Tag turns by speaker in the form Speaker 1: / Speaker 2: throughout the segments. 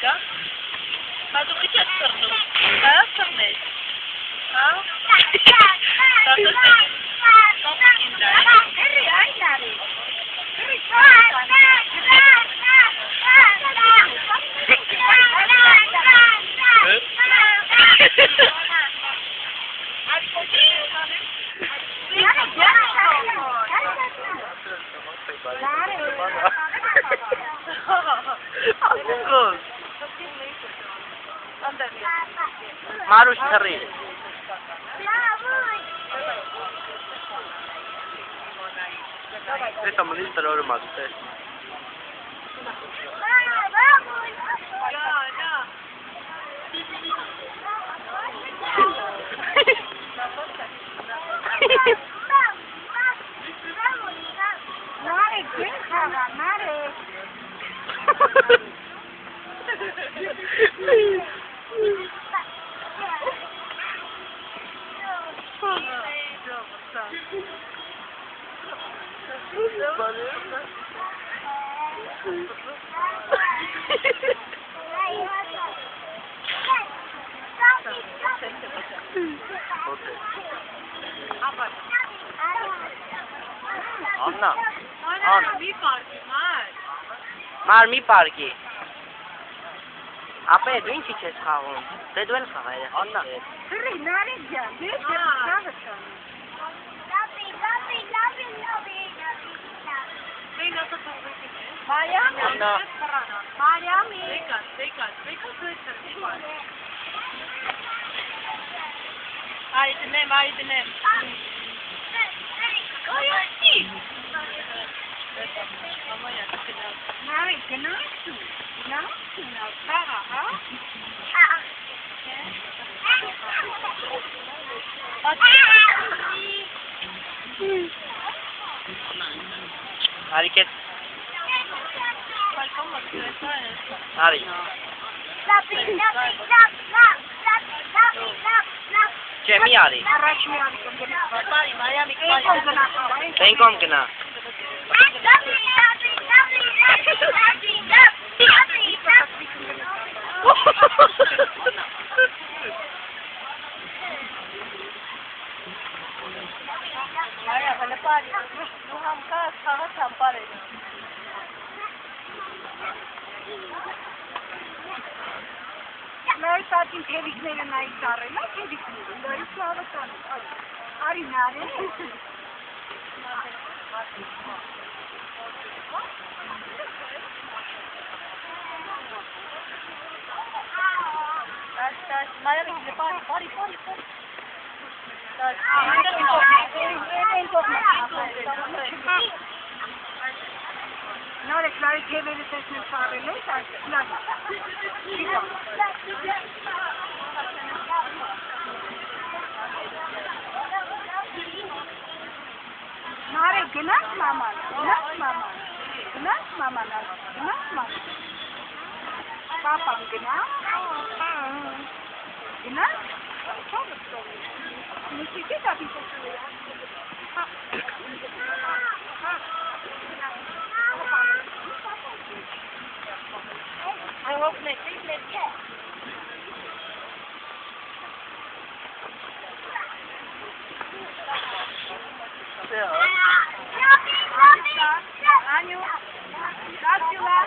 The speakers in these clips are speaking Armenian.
Speaker 1: Եկա։ Հատուկ ինչ ես սրնում։ Հա, սրնես։ Հա։ Տոտքին դա։
Speaker 2: Հրի, այն արի։ Հրի,
Speaker 3: Maruş Tari. Esta monita lo más. Anna. Anna. Mar mi parki. Ապա դու ինչի՞ ես խաղում։ Դե դու էլ խաղա ես։ Աննա։
Speaker 2: Հրի, նարի ջան, դե չկավը չան։ Մարիամի։
Speaker 3: Աննա։
Speaker 2: Մարիամի։
Speaker 1: Արի դնեմ։ Այո,
Speaker 2: Մարի, գնացու, խաղա, հա։
Speaker 3: Hareket. Hari. Cemi ari. Tenkom kena.
Speaker 2: Նայ սատին թևիկները նայ ծառել, նայ թևիկները, նայ սավը ծառել, արի նարի։ Նարեկ, նարի թևերը տեսնել ծառել է, Nare, gnas maman. Papa, gnas. Gnas? Necesita I hope next week, let's get. Anju, Dracula.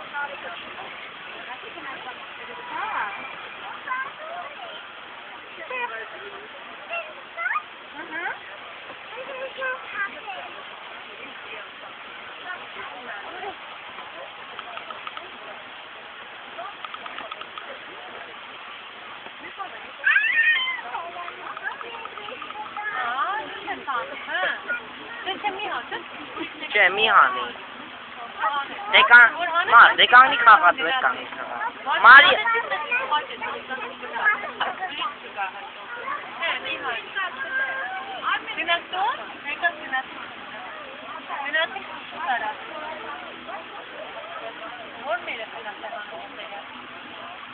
Speaker 3: Cemi hani. Dekan ni khaka tu dekan ni khaka. Mari.
Speaker 1: What